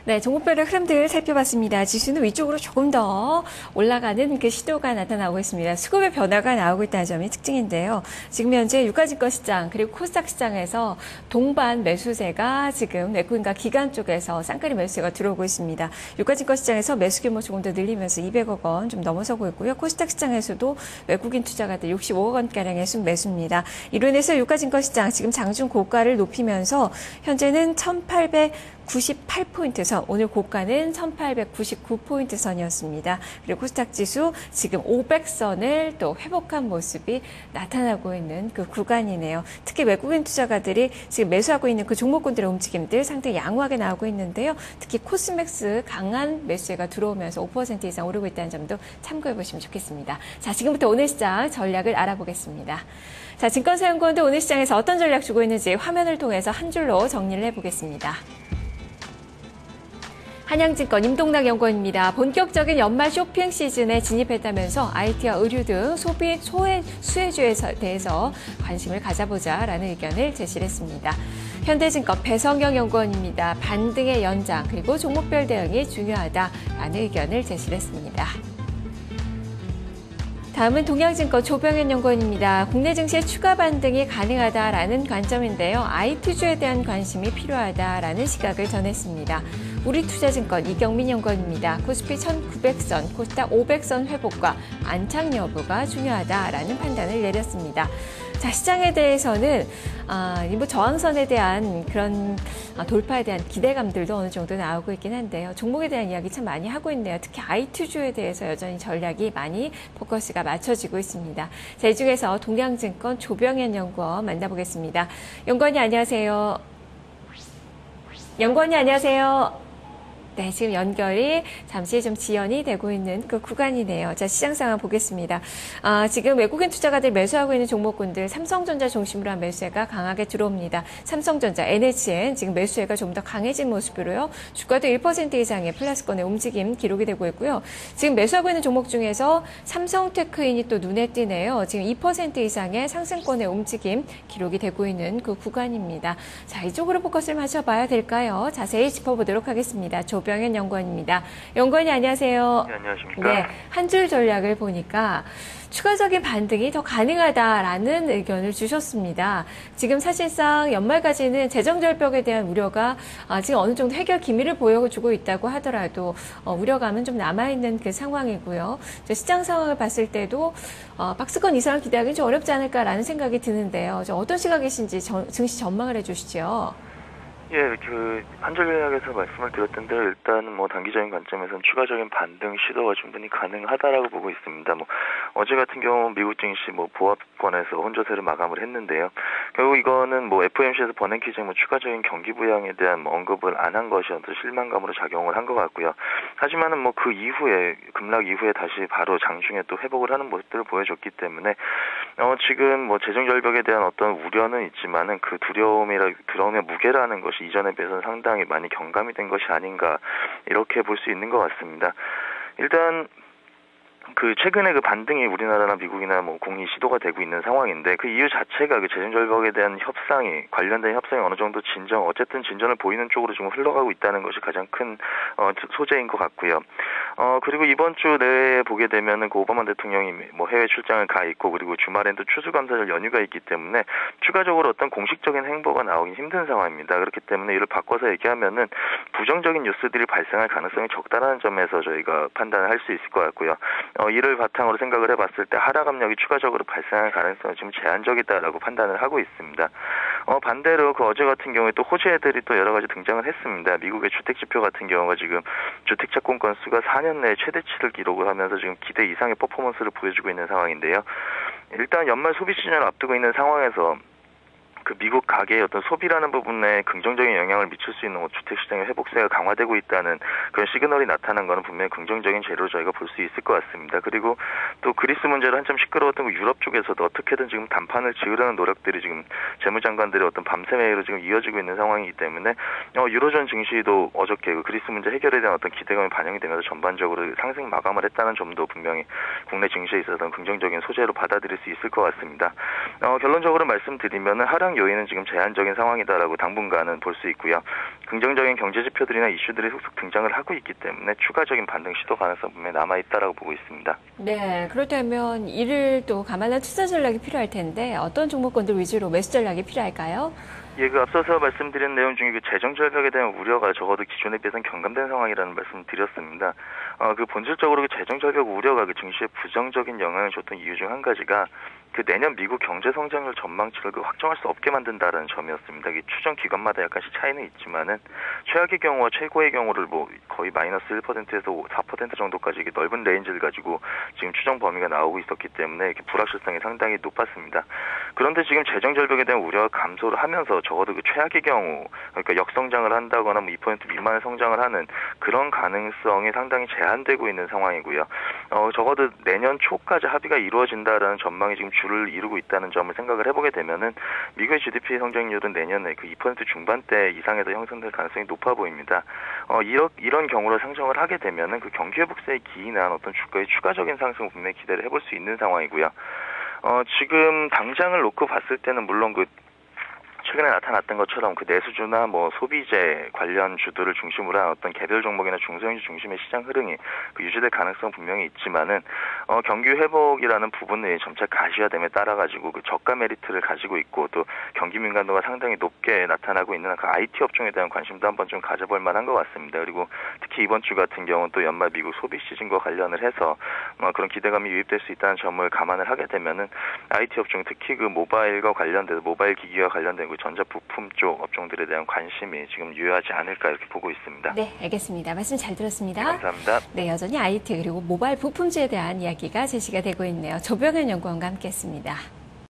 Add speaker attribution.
Speaker 1: 네, 종목별의 흐름들 살펴봤습니다. 지수는 위쪽으로 조금 더 올라가는 그 시도가 나타나고 있습니다. 수급의 변화가 나오고 있다는 점이 특징인데요. 지금 현재 유가증권 시장 그리고 코스닥 시장에서 동반 매수세가 지금 외국인과 기관 쪽에서 쌍끌이 매수세가 들어오고 있습니다. 유가증권 시장에서 매수 규모 조금 더 늘리면서 200억 원 좀 넘어서고 있고요. 코스닥 시장에서도 외국인 투자가들 65억 원가량의 순매수입니다. 이로 인해서 유가증권 시장 지금 장중 고가를 높이면서 현재는 1898포인트 선, 오늘 고가는 1899포인트 선이었습니다. 그리고 코스닥 지수 지금 500선을 또 회복한 모습이 나타나고 있는 그 구간이네요. 특히 외국인 투자가들이 지금 매수하고 있는 그 종목군들의 움직임들 상당히 양호하게 나오고 있는데요. 특히 코스맥스 강한 매수세가 들어오면서 5% 이상 오르고 있다는 점도 참고해 보시면 좋겠습니다. 자, 지금부터 오늘 시장 전략을 알아보겠습니다. 자, 증권사연구원도 오늘 시장에서 어떤 전략 주고 있는지 화면을 통해서 한 줄로 정리를 해보겠습니다. 한양증권 임동락 연구원입니다. 본격적인 연말 쇼핑 시즌에 진입했다면서 IT와 의류 등 소비 수혜주에 대해서 관심을 가져보자라는 의견을 제시를 했습니다. 현대증권 배성경 연구원입니다. 반등의 연장 그리고 종목별 대응이 중요하다라는 의견을 제시를 했습니다. 다음은 동양증권 조병현 연구원입니다. 국내 증시의 추가 반등이 가능하다라는 관점인데요. IT주에 대한 관심이 필요하다라는 시각을 전했습니다. 우리투자증권 이경민 연구원입니다. 코스피 1900선, 코스닥 500선 회복과 안착 여부가 중요하다라는 판단을 내렸습니다. 자, 시장에 대해서는 뭐 저항선에 대한 그런 돌파에 대한 기대감들도 어느 정도 나오고 있긴 한데요. 종목에 대한 이야기 참 많이 하고 있네요. 특히 IT주에 대해서 여전히 전략이 많이 포커스가 맞춰지고 있습니다. 자, 이 중에서 동양증권 조병현 연구원 만나보겠습니다. 연구원이 안녕하세요. 연구원이 안녕하세요. 네, 지금 연결이 잠시 좀 지연이 되고 있는 그 구간이네요. 자, 시장 상황 보겠습니다. 지금 외국인 투자가들 매수하고 있는 종목군들 삼성전자 중심으로 한 매수세가 강하게 들어옵니다. 삼성전자, NHN 지금 매수세가 좀 더 강해진 모습으로요. 주가도 1% 이상의 플러스권의 움직임 기록이 되고 있고요. 지금 매수하고 있는 종목 중에서 삼성테크인이 또 눈에 띄네요. 지금 2% 이상의 상승권의 움직임 기록이 되고 있는 그 구간입니다. 자, 이쪽으로 포커스를 맞춰봐야 될까요? 자세히 짚어보도록 하겠습니다. 조병현 연구원입니다. 연구원이 안녕하세요.
Speaker 2: 네, 안녕하십니까.
Speaker 1: 네, 한 줄 전략을 보니까 추가적인 반등이 더 가능하다라는 의견을 주셨습니다. 지금 사실상 연말까지는 재정절벽에 대한 우려가 지금 어느 정도 해결 기미를 보여주고 있다고 하더라도 우려감은 좀 남아있는 그 상황이고요. 시장 상황을 봤을 때도 박스권 이상을 기대하기는 좀 어렵지 않을까라는 생각이 드는데요. 어떤 시각이신지 증시 전망을 해주시죠.
Speaker 2: 예, 한전략에서 말씀을 드렸던데 일단은 뭐 단기적인 관점에서는 추가적인 반등 시도가 충분히 가능하다라고 보고 있습니다. 어제 같은 경우 미국 증시 보합권에서 혼조세를 마감을 했는데요. 결국 이거는 FOMC에서 버냉키 등 추가적인 경기 부양에 대한 언급을 안 한 것이 어떤 실망감으로 작용을 한 것 같고요. 하지만은 그 이후에 급락 이후에 다시 바로 장중에 또 회복을 하는 모습들을 보여줬기 때문에 지금 재정 절벽에 대한 어떤 우려는 있지만은 그 두려움의 무게라는 것이 이전에 비해서는 상당히 많이 경감이 된 것이 아닌가 이렇게 볼 수 있는 것 같습니다. 일단 최근에 반등이 우리나라나 미국이나 공히 시도가 되고 있는 상황인데 그 이유 자체가 재정 절벽에 대한 관련된 협상이 어느 정도 어쨌든 진전을 보이는 쪽으로 좀 흘러가고 있다는 것이 가장 큰 소재인 것 같고요. 그리고 이번 주 내에 보게 되면은 오바마 대통령이 해외 출장을 가 있고 그리고 주말엔 또 추수감사절 연휴가 있기 때문에 추가적으로 어떤 공식적인 행보가 나오기 힘든 상황입니다. 그렇기 때문에 이를 바꿔서 얘기하면은 부정적인 뉴스들이 발생할 가능성이 적다라는 점에서 저희가 판단을 할 수 있을 것 같고요. 이를 바탕으로 생각을 해봤을 때 하락 압력이 추가적으로 발생할 가능성은 지금 제한적이다라고 판단을 하고 있습니다. 반대로 어제 같은 경우에 또 호재들이 또 여러 가지 등장을 했습니다. 미국의 주택지표 같은 경우가 지금 주택 착공 건수가 4년 내에 최대치를 기록을 하면서 지금 기대 이상의 퍼포먼스를 보여주고 있는 상황인데요. 일단 연말 소비 시즌을 앞두고 있는 상황에서 미국 가계의 어떤 소비라는 부분에 긍정적인 영향을 미칠 수 있는 주택시장의 회복세가 강화되고 있다는 그런 시그널이 나타난 것은 분명히 긍정적인 재료로 저희가 볼 수 있을 것 같습니다. 그리고 또 그리스 문제로 한참 시끄러웠던 유럽 쪽에서도 어떻게든 지금 단판을 지으려는 노력들이 지금 재무장관들의 어떤 밤새 회의로 지금 이어지고 있는 상황이기 때문에 유로존 증시도 어저께 그리스 문제 해결에 대한 어떤 기대감이 반영이 되면서 전반적으로 상승 마감을 했다는 점도 분명히 국내 증시에 있어서 긍정적인 소재로 받아들일 수 있을 것 같습니다. 결론적으로 말씀드리면 하락 요인은 지금 제한적인 상황이다라고 당분간은 볼 수 있고요. 긍정적인 경제 지표들이나 이슈들이 속속 등장을 하고 있기 때문에 추가적인 반등 시도 가능성 분명히 남아있다라고 보고 있습니다.
Speaker 1: 네, 그렇다면 이를 또 감안한 투자 전략이 필요할 텐데 어떤 종목군들 위주로 매수 전략이 필요할까요?
Speaker 2: 예, 그 앞서서 말씀드린 내용 중에 그 재정 절벽에 대한 우려가 적어도 기존에 비해서는 경감된 상황이라는 말씀을 드렸습니다. 그 본질적으로 그 재정 절벽 우려가 그 증시에 부정적인 영향을 줬던 이유 중 한 가지가 그 내년 미국 경제 성장률 전망치를 그 확정할 수 없게 만든다는 점이었습니다. 이 추정 기관마다 약간씩 차이는 있지만은 최악의 경우와 최고의 경우를 뭐 거의 마이너스 1%에서 4% 정도까지 이게 넓은 레인지를 가지고 지금 추정 범위가 나오고 있었기 때문에 이렇게 불확실성이 상당히 높았습니다. 그런데 지금 재정 절벽에 대한 우려가 감소를 하면서 적어도 그 최악의 경우, 그러니까 역성장을 한다거나 뭐 2% 미만의 성장을 하는 그런 가능성이 상당히 제한되고 있는 상황이고요. 적어도 내년 초까지 합의가 이루어진다라는 전망이 지금 줄을 이루고 있다는 점을 생각을 해보게 되면은 미국의 GDP 성장률은 내년에 그 2% 중반대 이상에서 형성될 가능성이 높아 보입니다. 이런 경우로 상정을 하게 되면은 그 경기 회복세에 기인한 어떤 주가의 추가적인 상승을 분명히 기대를 해볼 수 있는 상황이고요. 지금 당장을 놓고 봤을 때는 물론 그 최근에 나타났던 것처럼 그 내수주나 뭐 소비재 관련 주들을 중심으로 한 어떤 개별 종목이나 중소형주 중심의 시장 흐름이 그 유지될 가능성 분명히 있지만은 경기 회복이라는 부분이 점차 가시화됨에 따라 가지고 그 저가 메리트를 가지고 있고 또 경기 민감도가 상당히 높게 나타나고 있는 그 IT 업종에 대한 관심도 한번 좀 가져볼 만한 것 같습니다. 그리고 특히 이번 주 같은 경우는 또 연말 미국 소비 시즌과 관련을 해서 그런 기대감이 유입될 수 있다는 점을 감안을 하게 되면은 IT 업종 특히 그 모바일과 관련돼서 모바일 기기와 관련된 그 전자 부품 쪽 업종들에 대한 관심이 지금 유효하지 않을까 이렇게 보고 있습니다.
Speaker 1: 네, 알겠습니다. 말씀 잘 들었습니다.
Speaker 2: 네, 감사합니다.
Speaker 1: 네, 여전히 IT 그리고 모바일 부품주에 대한 이야기가 제시가 되고 있네요. 조병현 연구원과 함께했습니다.